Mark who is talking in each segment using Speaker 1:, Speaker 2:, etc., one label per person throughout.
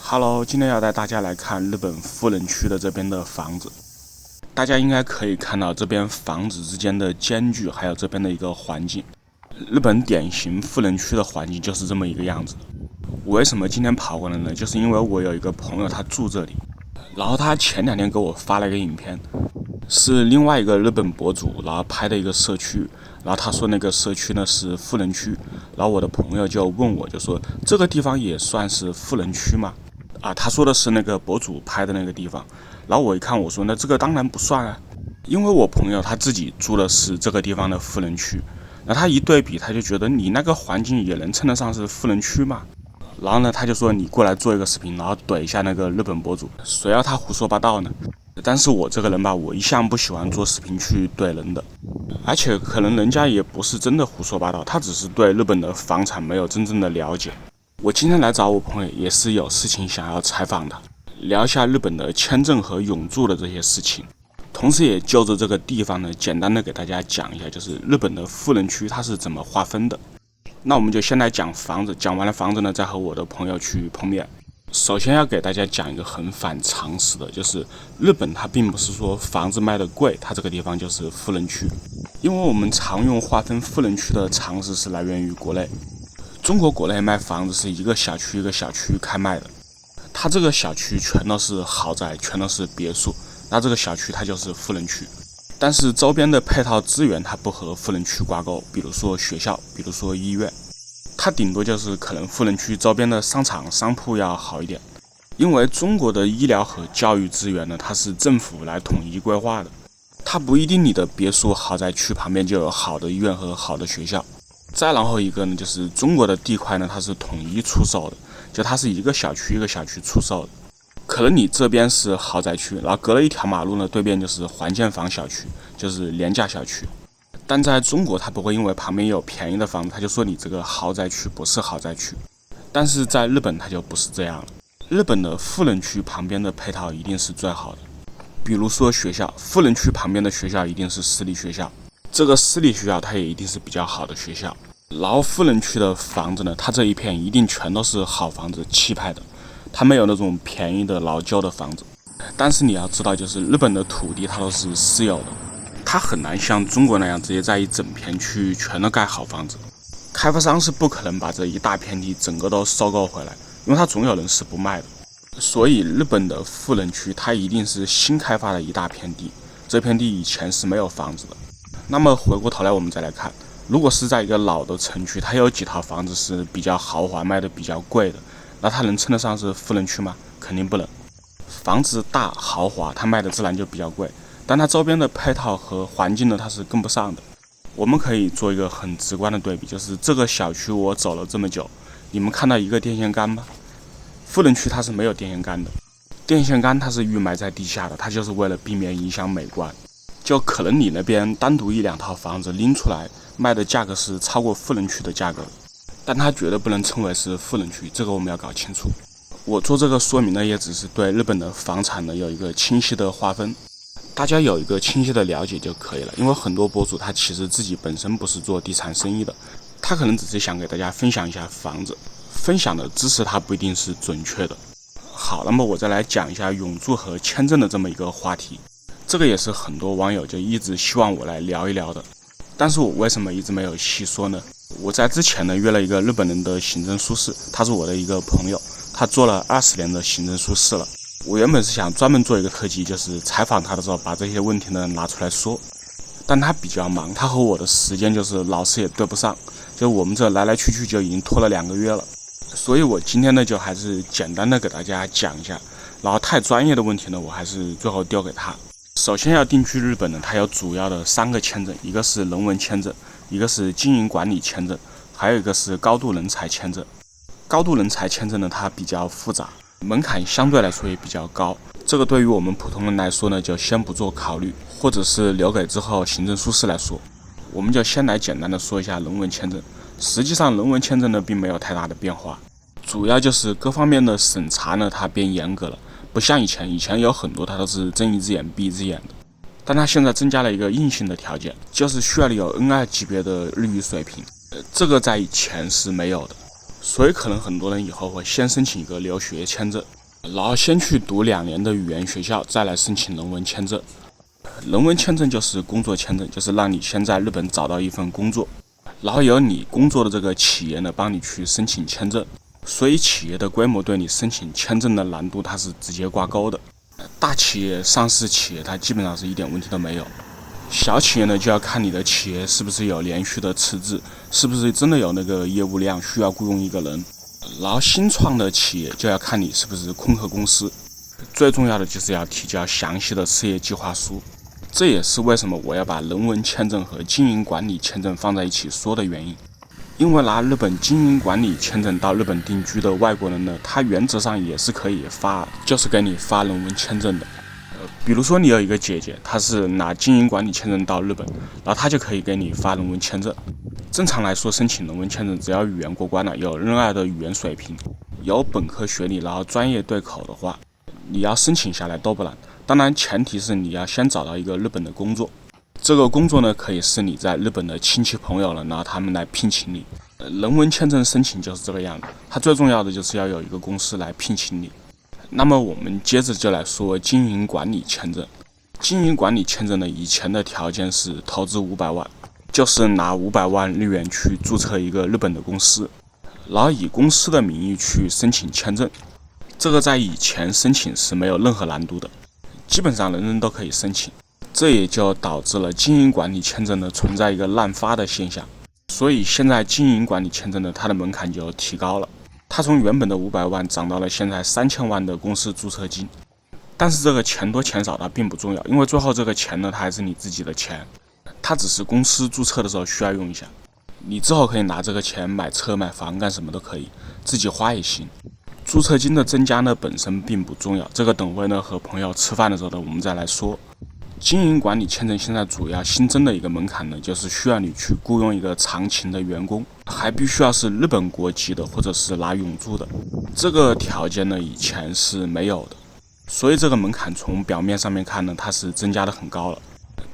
Speaker 1: Hello，今天要带大家来看日本富人区的这边的房子。大家应该可以看到这边房子之间的间距，还有这边的一个环境。日本典型富人区的环境就是这么一个样子。我为什么今天跑过来呢？就是因为我有一个朋友他住这里，然后他前2天给我发了一个影片，是另外一个日本博主然后拍的一个社区，然后他说那个社区呢是富人区，然后我的朋友就问我，就说这个地方也算是富人区吗？他说的是那个博主拍的那个地方，然后我一看，我说那这个当然不算啊，因为我朋友他自己住的是这个地方的富人区，那他一对比，他就觉得你那个环境也能称得上是富人区吗？然后呢，他就说你过来做一个视频，然后怼一下那个日本博主，谁要他胡说八道呢？但是我这个人吧，我一向不喜欢做视频去怼人的，而且可能人家也不是真的胡说八道，他只是对日本的房产没有真正的了解。我今天来找我朋友也是有事情想要采访的，聊一下日本的签证和永住的这些事情，同时也就着这个地方呢，简单的给大家讲一下，就是日本的富人区它是怎么划分的。那我们就先来讲房子，讲完了房子呢，再和我的朋友去碰面。首先要给大家讲一个很反常识的，就是日本它并不是说房子卖的贵，它这个地方就是富人区，因为我们常用划分富人区的常识是来源于国内。中国国内卖房子是一个小区一个小区开卖的，它这个小区全都是豪宅，全都是别墅，那这个小区它就是富人区。但是周边的配套资源它不和富人区挂钩，比如说学校，比如说医院，它顶多就是可能富人区周边的商场商铺要好一点。因为中国的医疗和教育资源呢，它是政府来统一规划的，它不一定你的别墅豪宅区旁边就有好的医院和好的学校。再然后一个呢，就是中国的地块呢，它是统一出售的，就它是一个小区一个小区出售的。可能你这边是豪宅区，然后隔了一条马路呢，对面就是环建房小区，就是廉价小区。但在中国，它不会因为旁边有便宜的房子，他就说你这个豪宅区不是豪宅区。但是在日本，它就不是这样了。日本的富人区旁边的配套一定是最好的，比如说学校，富人区旁边的学校一定是私立学校。这个私立学校它也一定是比较好的学校，然后富人区的房子呢，它这一片一定全都是好房子，气派的，它没有那种便宜的老旧的房子。但是你要知道，就是日本的土地它都是私有的，它很难像中国那样直接在一整片区域全都盖好房子，开发商是不可能把这一大片地整个都收购回来，因为它总有人是不卖的。所以日本的富人区它一定是新开发的一大片地，这片地以前是没有房子的。那么回过头来我们再来看，如果是在一个老的城区，它有几套房子是比较豪华卖的比较贵的，那它能称得上是富人区吗？肯定不能。房子大豪华，它卖的自然就比较贵，但它周边的配套和环境呢，它是跟不上的。我们可以做一个很直观的对比，就是这个小区我走了这么久，你们看到一个电线杆吗？富人区它是没有电线杆的，电线杆它是预埋在地下的，它就是为了避免影响美观。就可能你那边单独1-2套房子拎出来卖的价格是超过富人区的价格，但它绝对不能称为是富人区，这个我们要搞清楚。我做这个说明呢，也只是对日本的房产呢有一个清晰的划分，大家有一个清晰的了解就可以了。因为很多博主他其实自己本身不是做地产生意的，他可能只是想给大家分享一下房子，分享的知识它不一定是准确的。好，那么我再来讲一下永住和签证的这么一个话题。这个也是很多网友就一直希望我来聊一聊的，但是我为什么一直没有细说呢？我在之前呢约了一个日本人的行政书士，他是我的一个朋友，他做了20年的行政书士了。我原本是想专门做一个特辑，就是采访他的时候把这些问题呢拿出来说，但他比较忙，他和我的时间就是老是也对不上，就我们这来来去去就已经拖了2个月了。所以我今天呢就还是简单的给大家讲一下，然后太专业的问题呢我还是最后丢给他。首先要定居日本呢，它有主要的3个签证，一个是人文签证，一个是经营管理签证，还有一个是高度人才签证。高度人才签证呢，它比较复杂，门槛相对来说也比较高，这个对于我们普通人来说呢，就先不做考虑，或者是留给之后行政书士来说。我们就先来简单的说一下人文签证。实际上人文签证呢并没有太大的变化，主要就是各方面的审查呢它变严格了，不像以前有很多它都是睁一只眼闭一只眼的，但它现在增加了一个硬性的条件，就是需要你有 N2 级别的日语水平，这个在以前是没有的。所以可能很多人以后会先申请一个留学签证，然后先去读2年的语言学校，再来申请人文签证。人文签证就是工作签证，就是让你先在日本找到一份工作，然后由你工作的这个企业呢帮你去申请签证。所以企业的规模对你申请签证的难度它是直接挂钩的。大企业、上市企业它基本上是一点问题都没有。小企业呢就要看你的企业是不是有连续的赤字，是不是真的有那个业务量需要雇佣一个人。然后新创的企业就要看你是不是空壳公司。最重要的就是要提交详细的事业计划书。这也是为什么我要把人文签证和经营管理签证放在一起说的原因。因为拿日本经营管理签证到日本定居的外国人呢，他原则上也是可以发，就是给你发人文签证的。比如说你有一个姐姐，她是拿经营管理签证到日本，然后她就可以给你发人文签证。正常来说，申请人文签证，只要语言过关了，有任2的语言水平，有本科学历，然后专业对口的话，你要申请下来都不难。当然，前提是你要先找到一个日本的工作。这个工作呢，可以是你在日本的亲戚朋友了，然后他们来聘请你。人文签证申请就是这个样子，它最重要的就是要有一个公司来聘请你。那么我们接着就来说经营管理签证。经营管理签证的以前的条件是投资500万，就是拿500万日元去注册一个日本的公司，然后以公司的名义去申请签证。这个在以前申请是没有任何难度的，基本上人人都可以申请。这也就导致了经营管理签证呢存在一个滥发的现象，所以现在经营管理签证呢，它的门槛就提高了，它从原本的500万涨到了现在3000万的公司注册金。但是这个钱多钱少它并不重要，因为最后这个钱呢，它还是你自己的钱，它只是公司注册的时候需要用一下，你之后可以拿这个钱买车买房干什么都可以，自己花也行。注册金的增加呢本身并不重要，这个等会呢和朋友吃饭的时候呢我们再来说。经营管理签证现在主要新增的一个门槛呢，就是需要你去雇佣一个常勤的员工，还必须要是日本国籍的或者是拿永住的。这个条件呢以前是没有的，所以这个门槛从表面上面看呢，它是增加的很高了。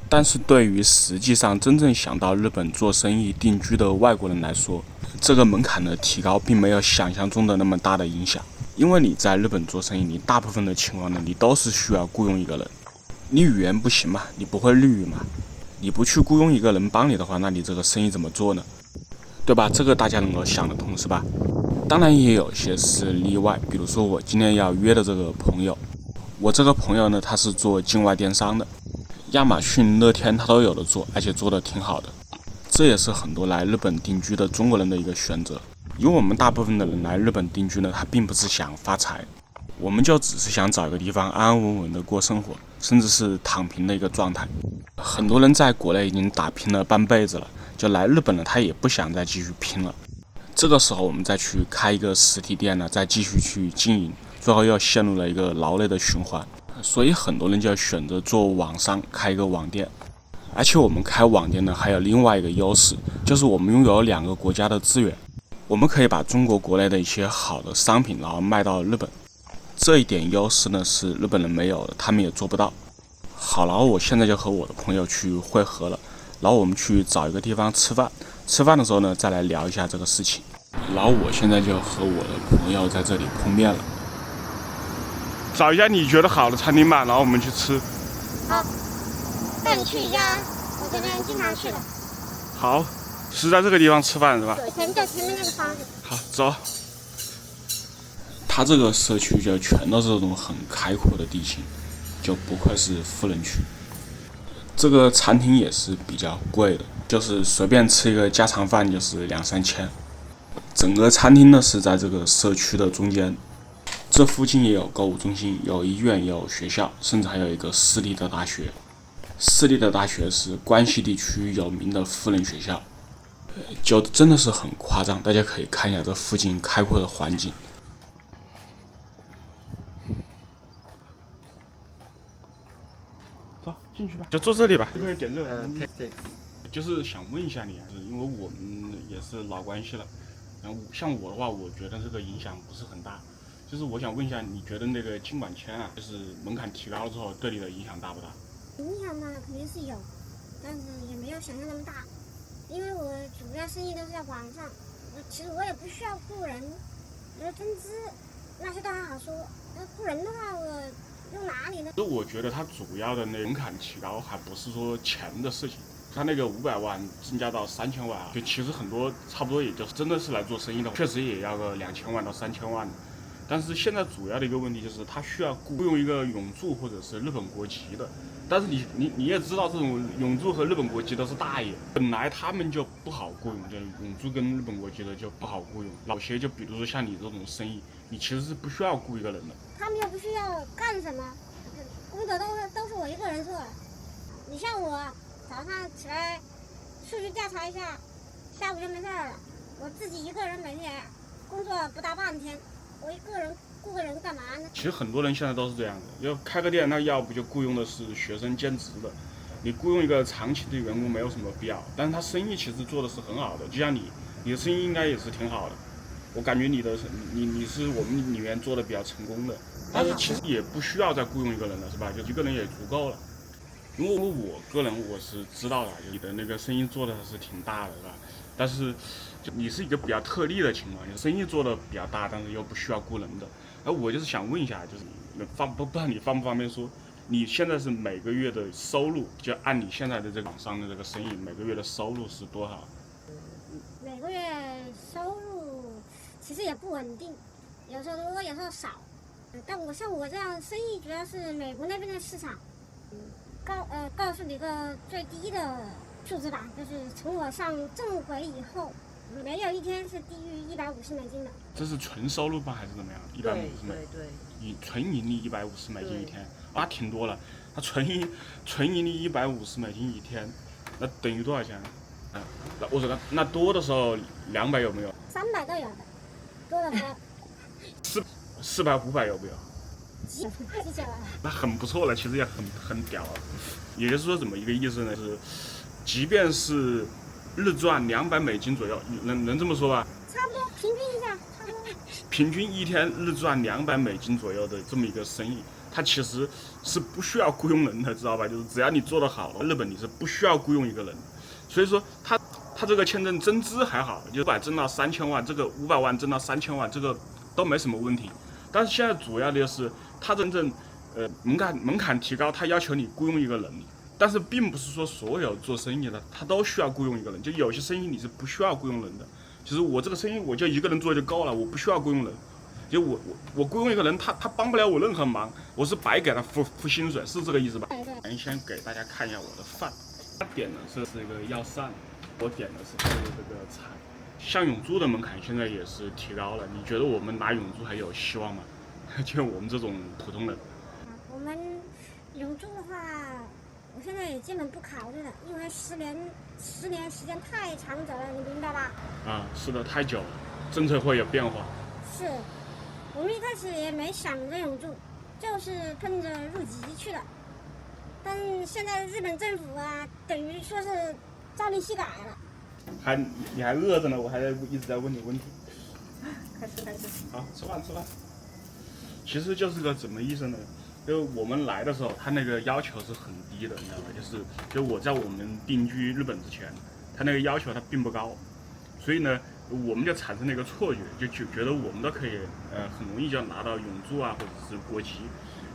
Speaker 1: 但是对于实际上真正想到日本做生意定居的外国人来说，这个门槛的提高并没有想象中的那么大的影响。因为你在日本做生意，你大部分的情况呢，你都是需要雇佣一个人。你语言不行嘛，你不会日语嘛，你不去雇佣一个人帮你的话，那你这个生意怎么做呢？对吧？这个大家能够想得通是吧？当然也有些是例外，比如说我今天要约的这个朋友，我这个朋友呢，他是做境外电商的，亚马逊、乐天他都有的做，而且做得挺好的。这也是很多来日本定居的中国人的一个选择，因为我们大部分的人来日本定居呢，他并不是想发财，我们就只是想找一个地方安安稳稳的过生活，甚至是躺平的一个状态。很多人在国内已经打拼了半辈子了，就来日本了，他也不想再继续拼了。这个时候我们再去开一个实体店呢，再继续去经营，最后又陷入了一个劳累的循环。所以很多人就选择做网商，开一个网店。而且我们开网店呢，还有另外一个优势，就是我们拥有2个国家的资源，我们可以把中国国内的一些好的商品，然后卖到日本。这一点优势呢是日本人没有的，他们也做不到。好，然后我现在就和我的朋友去会合了，然后我们去找一个地方吃饭，吃饭的时候呢再来聊一下这个事情。然后我现在就和我的朋友在这里碰面了，找一家你觉得好的餐厅吧，然后我们去吃。
Speaker 2: 好，带你去一家我这边经常去的。
Speaker 1: 好，是在这个地方吃饭是吧？
Speaker 2: 对，前面那个房子。
Speaker 1: 好，走。它这个社区就全都是这种很开阔的地形，就不愧是富人区。这个餐厅也是比较贵的，就是随便吃一个家常饭就是2-3千。整个餐厅呢是在这个社区的中间，这附近也有购物中心，有医院，也有学校，甚至还有一个私立的大学。私立的大学是关西地区有名的富人学校，就真的是很夸张。大家可以看一下这附近开阔的环境。走，进去吧，就坐这里吧。这边点热。就是想问一下你，因为我们也是老关系了，然后像我的话，我觉得这个影响不是很大。就是我想问一下，你觉得那个经管签啊，就是门槛提高了之后，对你的影响大不大？
Speaker 2: 影响嘛，肯定是有，但是也没有想象那么大，因为我主要生意都是在网上，其实我也不需要雇人，增资那些当然好说，雇人的话我用哪里呢？
Speaker 1: 就我觉得它主要的那门槛提高，还不是说钱的事情。它那个500万增加到3000万啊，就其实很多差不多也就是真的是来做生意的，确实也要个2000万到3000万的。但是现在主要的一个问题就是，他需要雇佣一个永驻或者是日本国籍的。但是你也知道，这种永驻和日本国籍都是大爷，本来他们就不好雇佣，就永驻跟日本国籍的就不好雇佣。老些就比如说像你这种生意，你其实是不需要雇一个人的。
Speaker 2: 他们又不需要干什么，工作都是我一个人做的。你像我早上起来数据调查一下，下午就没事了。我自己一个人每天工作不大半天，我一个人雇个人干嘛呢？
Speaker 1: 其实很多人现在都是这样的，要开个店，那要不就雇佣的是学生兼职的，你雇佣一个长期的员工没有什么必要。但是他生意其实做的是很好的，就像你的生意应该也是挺好的。我感觉你是我们里面做的比较成功的，但是其实也不需要再雇佣一个人了，是吧？就一个人也足够了。因为我个人我是知道的，你的那个生意做的是挺大的，是吧？但是就你是一个比较特例的情况，生意做的比较大，但是又不需要雇人的。我就是想问一下，就是不知道你方不方便说，你现在是每个月的收入，就按你现在的这个网上的这个生意，每个月的收入是多少？
Speaker 2: 每个月收入其实也不稳定，有时候多，有时候少。但像我这样生意，主要是美国那边的市场。告诉你个最低的数字吧，就是从我上正轨以后，没有一天是低于$150的。
Speaker 1: 这是纯收入吧，还是怎么样？150美，
Speaker 3: 对，
Speaker 1: 你纯盈利$150一天，啊，挺多了。他纯盈利$150一天，那等于多少钱？我说那多的时候200有没有
Speaker 2: ？300都有的，多的多。
Speaker 1: 400、500有没有？
Speaker 2: 几久了？
Speaker 1: 那很不错了，其实也很屌了。也就是说，怎么一个意思呢？是，即便是日赚$200左右，能这么说吧？
Speaker 2: 差不多，平均一下，差不多。
Speaker 1: 平均一天日赚$200左右的这么一个生意，它其实是不需要雇佣人的，知道吧？就是只要你做得好，日本你是不需要雇佣一个人。所以说，他这个签证增资还好，就500增到3000万，这个500万增到3000万，这个都没什么问题。但是现在主要的是，他真正门槛提高，他要求你雇佣一个人，但是并不是说所有做生意的他都需要雇佣一个人，就有些生意你是不需要雇佣人的。其实我这个生意我就一个人做就够了，我不需要雇佣人。就我雇佣一个人，他帮不了我任何忙，我是白给他付薪水，是这个意思吧？先给大家看一下我的饭，他点的是一个药膳，我点的是这个菜。像永驻的门槛现在也是提高了，你觉得我们拿永驻还有希望吗？就我们这种普通人。
Speaker 2: 我们永驻的话，我现在也基本不考虑了，因为10年时间太长久了，你明白吧？
Speaker 1: 啊，是的，太久了，政策会有变化。
Speaker 2: 是，我们一开始也没想着永驻，就是奔着入籍去的。但现在日本政府啊，等于说是朝令夕改了。
Speaker 1: 你还饿着呢，我还一直在问你问题。
Speaker 3: 开始。
Speaker 1: 好，吃饭。其实就是个怎么意思呢？就我们来的时候，他那个要求是很低的，你知道吧？就我在我们定居日本之前，他那个要求他并不高，所以呢，我们就产生了一个错觉，就觉得我们都可以很容易就拿到永驻啊，或者是国籍。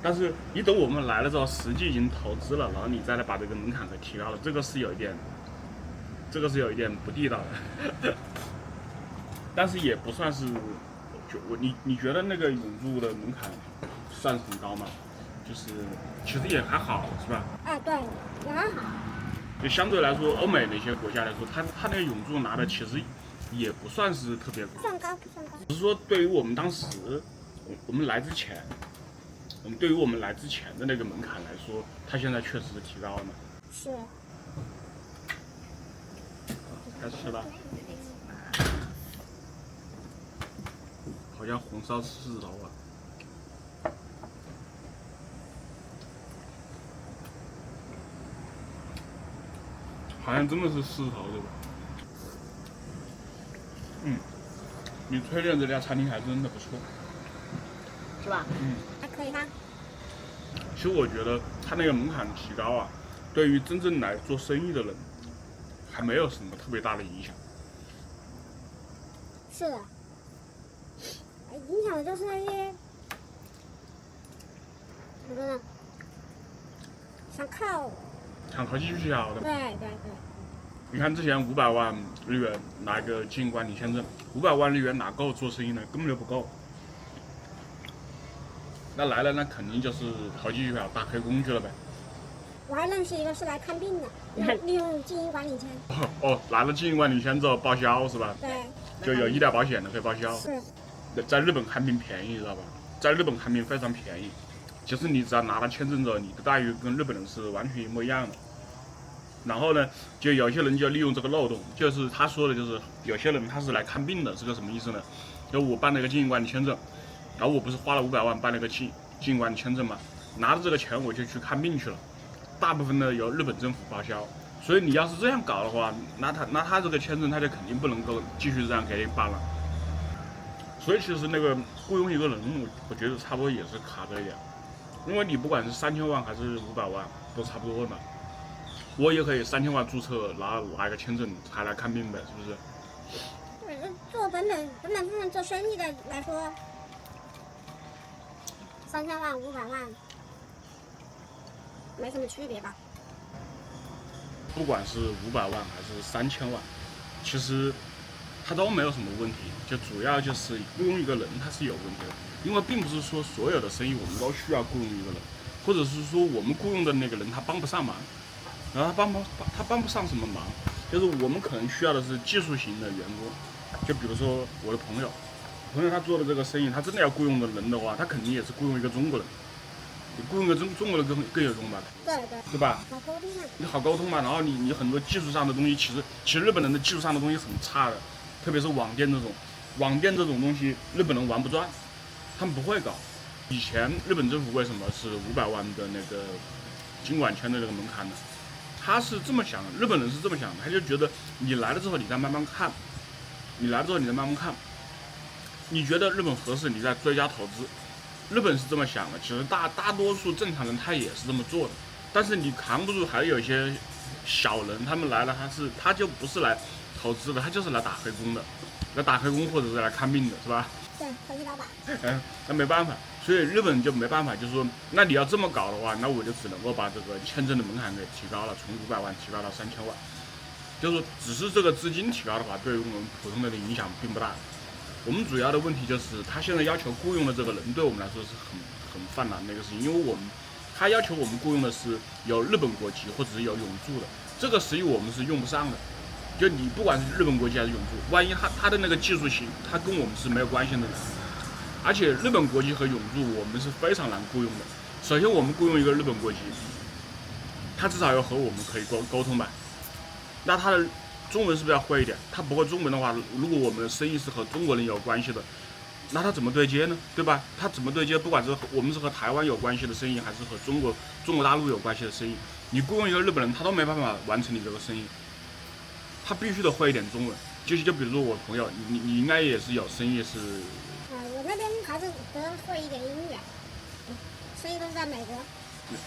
Speaker 1: 但是你等我们来了之后，实际已经投资了，然后你再来把这个门槛给提高了，这个是有一点不地道的。但是也不算是，你觉得那个永驻的门槛算很高吗？就是其实也还好，是吧？
Speaker 2: 哎，对，也还好。
Speaker 1: 就相对来说，欧美那些国家来说，他那个永驻拿的其实也不算是特别高，
Speaker 2: 不算高。
Speaker 1: 只是说对于我们当时我们来之前的那个门槛来说，它现在确实是提高了嘛。
Speaker 2: 是。
Speaker 1: 开始了。好像红烧狮子头啊。好像真的是狮子头对吧？你推荐这家餐厅还真的不错，
Speaker 3: 是吧？
Speaker 2: 还可以哈。
Speaker 1: 其实我觉得他那个门槛提高啊，对于真正来做生意的人，还没有什么特别大的影响。
Speaker 2: 是的，影响的就是那些怎么说呢？想
Speaker 1: 考进学校的。
Speaker 2: 对对对。
Speaker 1: 你看之前500万日元拿一个经营管理签证，500万日元哪够做生意呢？根本就不够。那来了，那肯定就是考进学校打黑工去了呗。
Speaker 2: 我还认识一个是来看病的，利用经营管理签。
Speaker 1: 哦，拿了经营管理签之后报销是吧？
Speaker 2: 对。
Speaker 1: 就有医疗保险的可以报销。
Speaker 2: 是。
Speaker 1: 在日本看病便宜，知道吧？在日本看病非常便宜。其实你只要拿了签证之后，你的待遇跟日本人是完全一模一样的。然后呢，就有些人就利用这个漏洞，就是他说的，就是有些人他是来看病的，是个什么意思呢？就我办了一个经营管理签证，然后我不是花了500万办了个经营管理签证嘛，拿着这个钱我就去看病去了，大部分呢由日本政府报销。所以你要是这样搞的话，那他这个签证他就肯定不能够继续这样给你办了。所以其实那个雇佣一个人，我觉得差不多也是卡这一点，因为你不管是3000万还是500万，都差不多嘛。我也可以3000万注册，拿一个签证还来看病呗，是不是？
Speaker 2: 对，做本分做生意的来说，3000万、500万没什么区别吧？
Speaker 1: 不管是500万还是3000万，其实它都没有什么问题，就主要就是雇佣一个人它是有问题的，因为并不是说所有的生意我们都需要雇佣一个人，或者是说我们雇佣的那个人他帮不上忙。然后他帮不上什么忙，就是我们可能需要的是技术型的员工，就比如说我的朋友他做的这个生意，他真的要雇佣的人的话，他肯定也是雇佣一个中国人，你雇佣一个中国人更有用吧？
Speaker 2: 对对，
Speaker 1: 对吧？
Speaker 2: 好沟通嘛。
Speaker 1: 你好沟通嘛，然后你很多技术上的东西，其实日本人的技术上的东西很差的，特别是网店这种东西，日本人玩不转，他们不会搞。以前日本政府为什么是500万的那个经管签的这个门槛呢？他是这么想的，日本人是这么想的，他就觉得你来了之后，你再慢慢看，你觉得日本合适，你再追加投资。日本是这么想的，其实大多数正常人他也是这么做的，但是你扛不住，还有一些小人，他们来了，他就不是来投资的，他就是来打黑工的，来打黑工或者是来看病的，是吧？
Speaker 2: 对，投资老板。
Speaker 1: 那没办法，所以日本就没办法，就是说，那你要这么搞的话，那我就只能够把这个签证的门槛给提高了，从500万提高到3000万。就是说，只是这个资金提高的话，对于我们普通人的影响并不大。我们主要的问题就是，他现在要求雇佣的这个人，对我们来说是很犯难的一个事情，因为他要求我们雇佣的是有日本国籍或者是有永驻的，这个实际我们是用不上的。就你不管是日本国籍还是永驻，万一他的那个技术型，他跟我们是没有关系的。而且日本国籍和永驻我们是非常难雇佣的。首先我们雇佣一个日本国籍，他至少要和我们可以沟通吧。那他的中文是不是要会一点？他不会中文的话，如果我们的生意是和中国人有关系的，那他怎么对接呢？对吧？他怎么对接？不管是我们是和台湾有关系的生意，还是和中国大陆有关系的生意，你雇佣一个日本人，他都没办法完成你这个生意。他必须得会一点中文，就比如说我朋友，你应该也是有生意是。
Speaker 2: 我那边还是得会一点英语，生意都是在美国。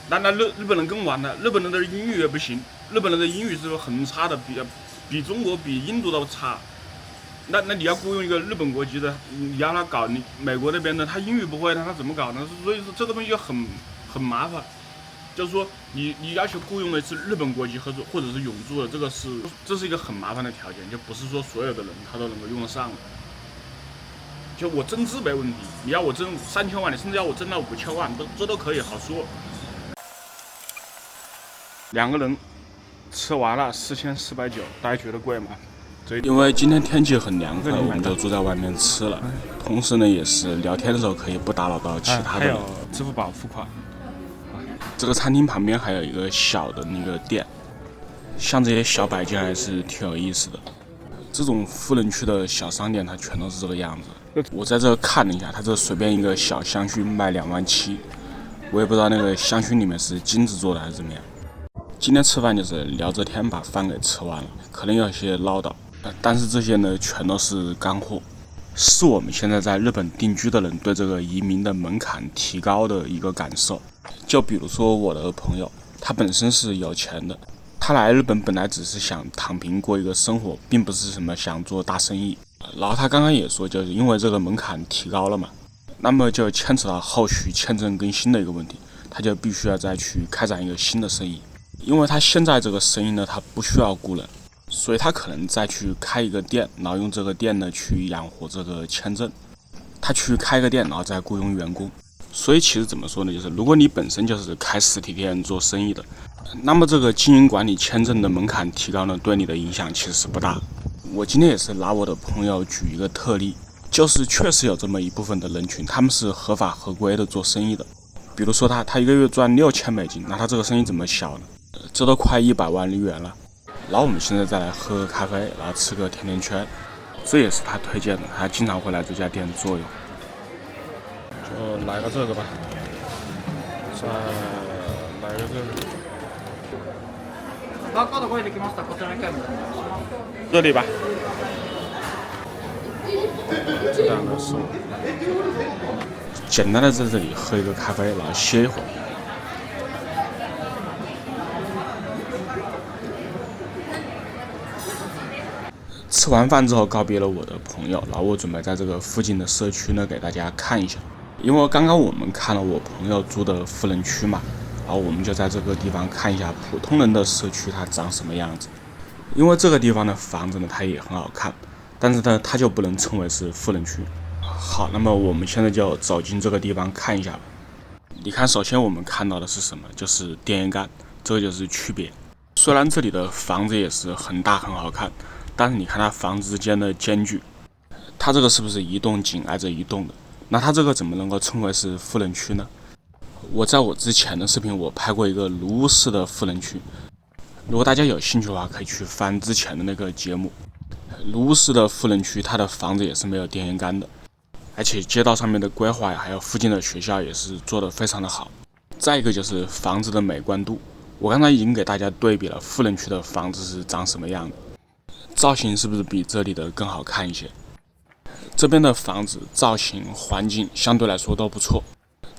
Speaker 1: 那日本人更完了，日本人的英语也不行，日本人的英语是很差的，比中国比印度都差。那你要雇佣一个日本国籍的，你让他搞你美国那边的，他英语不会，他怎么搞呢？所以说这个东西很麻烦。就是说，你要求雇佣的是日本国籍或者是永驻的，这是一个很麻烦的条件，就不是说所有的人他都能够用得上的。就我增资没问题，你要我挣3000万，你甚至要我挣到5000万，这都可以好说。2个人吃完了4490，大家觉得贵吗？因为今天天气很凉快，我们就坐在外面吃了，同时呢也是聊天的时候可以不打扰到其他的人。还有支付宝付款。这个餐厅旁边还有一个小的那个店，像这些小摆件还是挺有意思的。这种富人区的小商店它全都是这个样子。我在这看了一下，它这随便一个小香薰卖27000，我也不知道那个香薰里面是金子做的还是怎么样。今天吃饭就是聊着天把饭给吃完了，可能有些唠叨，但是这些呢全都是干货，是我们现在在日本定居的人对这个移民的门槛提高的一个感受。就比如说我的朋友，他本身是有钱的，他来日本本来只是想躺平过一个生活，并不是什么想做大生意。然后他刚刚也说，就是因为这个门槛提高了嘛，那么就牵扯到后续签证更新的一个问题，他就必须要再去开展一个新的生意，因为他现在这个生意呢，他不需要雇人，所以他可能再去开一个店，然后用这个店呢去养活这个签证，他去开一个店，然后再雇佣员工。所以其实怎么说呢，就是如果你本身就是开实体店做生意的，那么这个经营管理签证的门槛提高呢，对你的影响其实是不大。我今天也是拿我的朋友举一个特例，就是确实有这么一部分的人群，他们是合法合规的做生意的。比如说他一个月赚$6000，那他这个生意怎么小呢？这都快100万日元了。然后我们现在再来喝个咖啡，然后吃个甜甜圈，这也是他推荐的，他经常会来这家店坐用。就来个这个吧，再来个这个。这里吧，这两个是简单的在这里喝一个咖啡，然后歇一会儿。吃完饭之后告别了我的朋友，然后我准备在这个附近的社区呢给大家看一下，因为刚刚我们看了我朋友住的富人区嘛，然后我们就在这个地方看一下普通人的社区它长什么样子。因为这个地方的房子呢它也很好看，但是呢它就不能称为是富人区。好，那么我们现在就走进这个地方看一下吧。你看，首先我们看到的是什么？就是电线杆，这个就是区别。虽然这里的房子也是很大很好看，但是你看它房子之间的间距，它这个是不是一栋紧挨着一栋的？那它这个怎么能够称为是富人区呢？我在我之前的视频我拍过一个卢屋式的富人区，如果大家有兴趣的话，可以去翻之前的那个节目。卢屋式的富人区，它的房子也是没有电线杆的，而且街道上面的规划还有附近的学校也是做得非常的好。再一个就是房子的美观度，我刚才已经给大家对比了富人区的房子是长什么样的，造型是不是比这里的更好看一些？这边的房子造型环境相对来说都不错。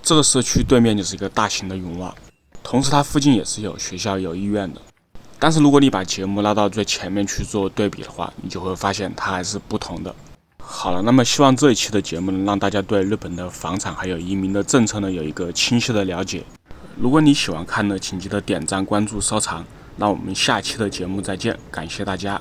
Speaker 1: 这个社区对面就是一个大型的永旺，同时它附近也是有学校有医院的。但是如果你把节目拉到最前面去做对比的话，你就会发现它还是不同的。好了，那么希望这一期的节目能让大家对日本的房产还有移民的政策呢有一个清晰的了解。如果你喜欢看呢，请记得点赞、关注、收藏。那我们下期的节目再见，感谢大家。